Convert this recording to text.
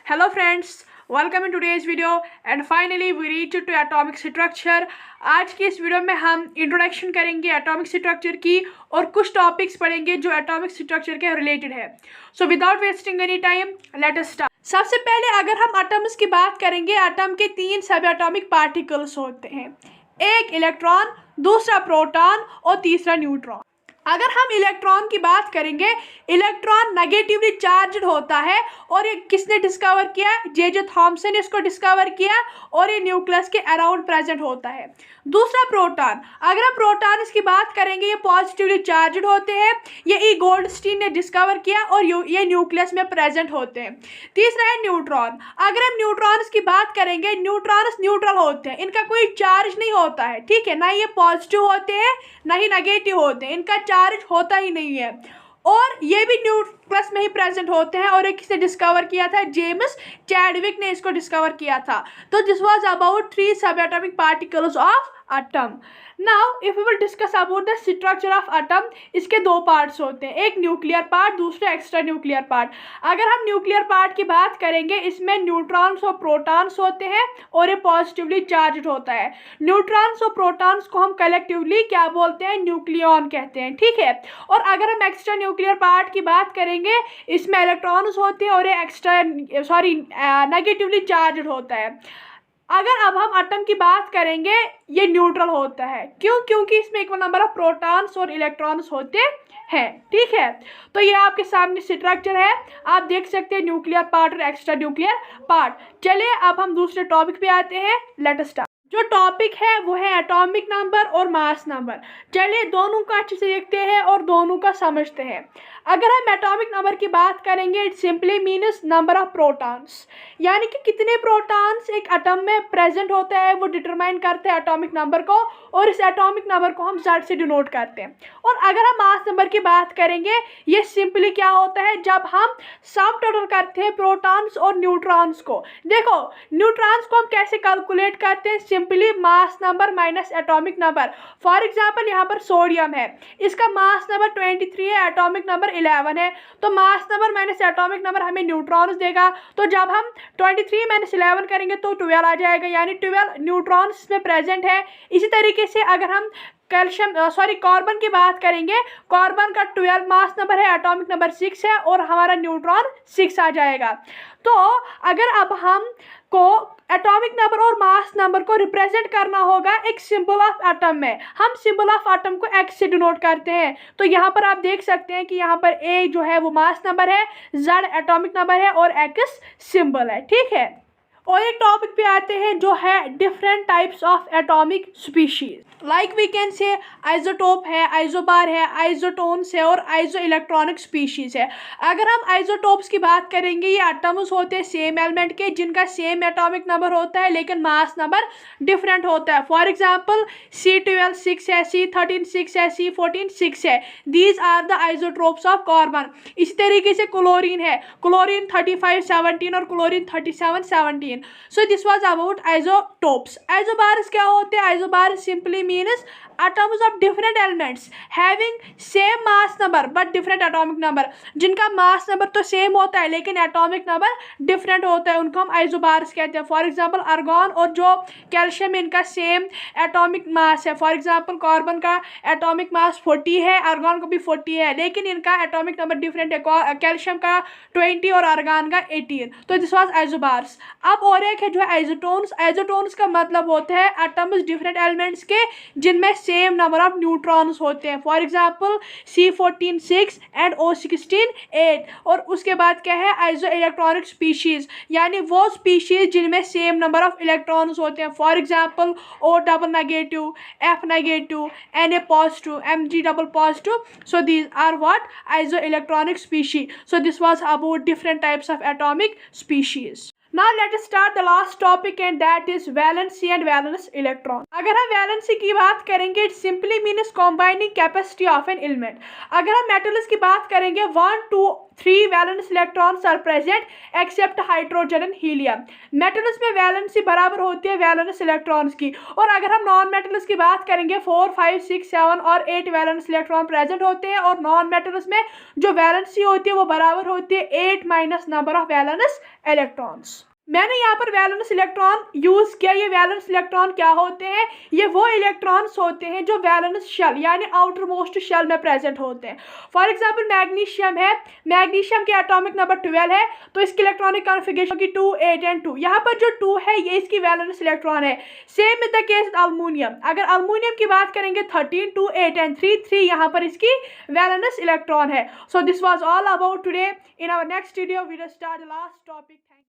Hello friends, welcome in today's video and finally we reached to atomic structure। आज की इस video में हम इंट्रोडक्शन करेंगे एटॉमिक स्ट्रक्चर की और कुछ टॉपिक्स पढ़ेंगे जो एटॉमिक स्ट्रक्चर के रिलेटेड है। So without wasting any time let us start. सबसे पहले अगर हम एटम्स की बात करेंगे, एटम के 3 सब एटॉमिक पार्टिकल्स होते हैं, एक इलेक्ट्रॉन, दूसरा प्रोटॉन और तीसरा न्यूट्रॉन। अगर हम इलेक्ट्रॉन की बात करेंगे, इलेक्ट्रॉन नेगेटिवली चार्ज्ड होता है और ये किसने डिस्कवर किया? जे थॉमसन ने इसको डिस्कवर किया और ये न्यूक्लियस के अराउंड प्रेजेंट होता है। दूसरा प्रोटॉन, अगर हम प्रोटॉन की बात करेंगे, ये पॉजिटिवली चार्ज्ड होते हैं, ये ई गोल्डस्टीन ने डिस्कवर किया और ये न्यूक्लियस में प्रेजेंट होते हैं। तीसरा है न्यूट्रॉन। अगर हम न्यूट्रॉन्स की बात करेंगे, न्यूट्रॉन्स न्यूट्रल होते हैं, इनका कोई चार्ज नहीं होता है, ठीक है, ना ये पॉजिटिव होते हैं ना ही नेगेटिव होते हैं, इनका चार्ज होता ही नहीं है और ये भी न्यूक्लियस में ही प्रेजेंट होते हैं। और एक किसने डिस्कवर किया था? जेम्स चैडविक ने इसको डिस्कवर किया था। तो this was about 3 subatomic particles of atom. Now if we will discuss about the structure of atom, इसके 2 पार्ट्स होते हैं, एक न्यूक्लियर पार्ट, दूसरा एक्स्ट्रा न्यूक्लियर पार्ट। अगर हम न्यूक्लियर पार्ट की बात करेंगे, इसमें न्यूट्रॉन्स और प्रोटॉन्स होते हैं और ये पॉजिटिवली चार्ज्ड होता है। न्यूट्रॉन्स और प्रोटॉन्स को हम कलेक्टिवली क्या बोलते हैं? न्यूक्लियॉन कहते हैं, ठीक है। और अगर हम एक्स्ट्रा न्यूक्लियर पार्ट की बात करेंगे, इसमें इलेक्ट्रॉन्स होते हैं और ये नेगेटिवली चार्ज्ड होता है। अगर अब हम एटम की बात करेंगे, ये न्यूट्रल होता है, क्यों? क्योंकि इसमें इक्वल नंबर ऑफ प्रोटॉन्स और इलेक्ट्रॉन्स होते हैं, ठीक है। तो ये आपके सामने स्ट्रक्चर है, आप देख सकते हैं न्यूक्लियर पार्ट और एक्स्ट्रा न्यूक्लियर पार्ट। चलिए अब हम दूसरे टॉपिक पे आते हैं, लेट अस स्टार्ट। जो टॉपिक है वो है एटॉमिक नंबर और मास नंबर। चलिए दोनों का अच्छे से देखते हैं और दोनों का समझते हैं। अगर हम एटॉमिक नंबर की बात करेंगे, it simply means number of protons, यानी कि कितने प्रोटॉन्स एक एटम में प्रेजेंट होते हैं वो डिटरमाइन करते हैं एटॉमिक नंबर को, और इस एटॉमिक नंबर को हम Z से डिनोट करते हैं। और अगर हम मास नंबर की बात करेंगे, ये सिंपली क्या होता है? जब हम सम टोटल करते हैं प्रोटॉन्स और न्यूट्रॉन्स को। देखो न्यूट्रॉन्स को हम कैसे कैलकुलेट करते हैं? Simply mass number minus atomic number. For example यहाँ पर सोडियम है, इसका मास नंबर 23 है, एटॉमिक नंबर 11 है, तो mass number minus atomic number हमें न्यूट्रॉन्स देगा। तो जब हम 23 माइनस 11 करेंगे तो 12 आ जाएगा, यानी 12 न्यूट्रॉन्स में प्रेजेंट है। इसी तरीके से अगर हम कार्बन की बात करेंगे, कार्बन का 12 मास नंबर है, एटॉमिक नंबर 6 है और हमारा न्यूट्रॉन 6 आ जाएगा। तो अगर अब हम को एटॉमिक नंबर और मास नंबर को रिप्रेजेंट करना होगा एक सिंबल ऑफ एटम में, हम सिंबल ऑफ एटम को एक्स से डिनोट करते हैं। तो यहाँ पर आप देख सकते हैं कि यहाँ पर ए जो है वो मास नंबर है, जेड एटॉमिक नंबर है और एक्स सिंबल है, ठीक है। और एक टॉपिक पे आते हैं जो है different types of atomic species. Like we can say isotope है, आइसोबार है, आइसोटोन्स है और आइसो इलेक्ट्रॉनिक स्पीशीज है। अगर हम आइसोटोप्स की बात करेंगे, ये एटम्स होते हैं सेम एलिमेंट के, जिनका सेम एटॉमिक नंबर होता है लेकिन मास नंबर डिफरेंट होता है। फॉर एग्जाम्पल C12 6 है, C13 6 है, C14 6 है। These are the isotopes of carbon. इसी तरीके से क्लोरीन है, क्लोरीन 35 17 और chlorine 37 17। So this was about isotopes. Isobars क्या होते हैं? Isobars simply means atoms of different elements having same mass number but different atomic number। जिनका मास नंबर तो सेम होता है लेकिन एटॉमिक नंबर डिफरेंट होता है, उनको हम आइसोबार्स कहते हैं। फॉर एग्जांपल आर्गॉन और जो कैल्शियम, इनका सेम एटॉमिक मास है। फॉर एग्जांपल कार्बन का एटॉमिक मास 40 है, आर्गॉन को भी 40 है, लेकिन इनका एटॉमिक नंबर डिफरेंट है, कैल्शियम का 20 और आर्गॉन का 18। तो दिस वाज आइसोबार्स। अब और एक है जो है आइसोटोन्स। आइसोटोन्स का मतलब होता है एटम्स डिफरेंट एलिमेंट्स के जिनमें सेम नंबर ऑफ न्यूट्रॉन्स होते हैं। For example C14 6 and O16 8। और उसके बाद क्या है? आइसो इलेक्ट्रॉनिक स्पीशीज, यानी वो स्पीशीज जिनमें सेम नंबर ऑफ इलेक्ट्रॉन्स होते हैं। For example O double negative, F negative, Na positive, Mg double positive. So these are what? Isoelectronic species. So this was about different types of atomic species. Now let us start the last topic and that is valency and valence electron। अगर हम valency की बात करेंगे, it simply means combining capacity of an element। अगर हम metals की बात करेंगे, 1 2 3 valence electrons are present except hydrogen and helium. Metals में वैलेंसी बराबर होती है वैलेंस इलेक्ट्रॉन्स की। और अगर हम नॉन मेटल्स की बात करेंगे 4, 5, 6, 7 और 8 वैलेंस इलेक्ट्रॉन प्रेजेंट होते हैं, और नॉन मेटल्स में जो वैलेंसी होती है वो बराबर होती है 8 minus number of valence electrons. मैंने यहाँ पर वैलेंस इलेक्ट्रॉन यूज किया। ये वैलेंस इलेक्ट्रॉन क्या होते हैं? ये वो इलेक्ट्रॉन्स होते हैं जो वैलेंस शेल यानी आउटर मोस्ट शेल में प्रेजेंट होते हैं। फॉर एग्जांपल मैग्नीशियम है, मैग्नीशियम के एटॉमिक नंबर 12 है, तो इसकी इलेक्ट्रॉनिक कॉन्फ़िगरेशन की 2, 8 एंड 2। यहाँ पर जो 2 है ये इसकी वैलेंस इलेक्ट्रॉन है। Same in the case aluminium. अगर अल्मोनियम की बात करेंगे 13, 2, 8 एंड 3, 3 यहाँ पर इसकी वैलेंस इलेक्ट्रॉन है। So this was all about today. In our next video we will start the last topic.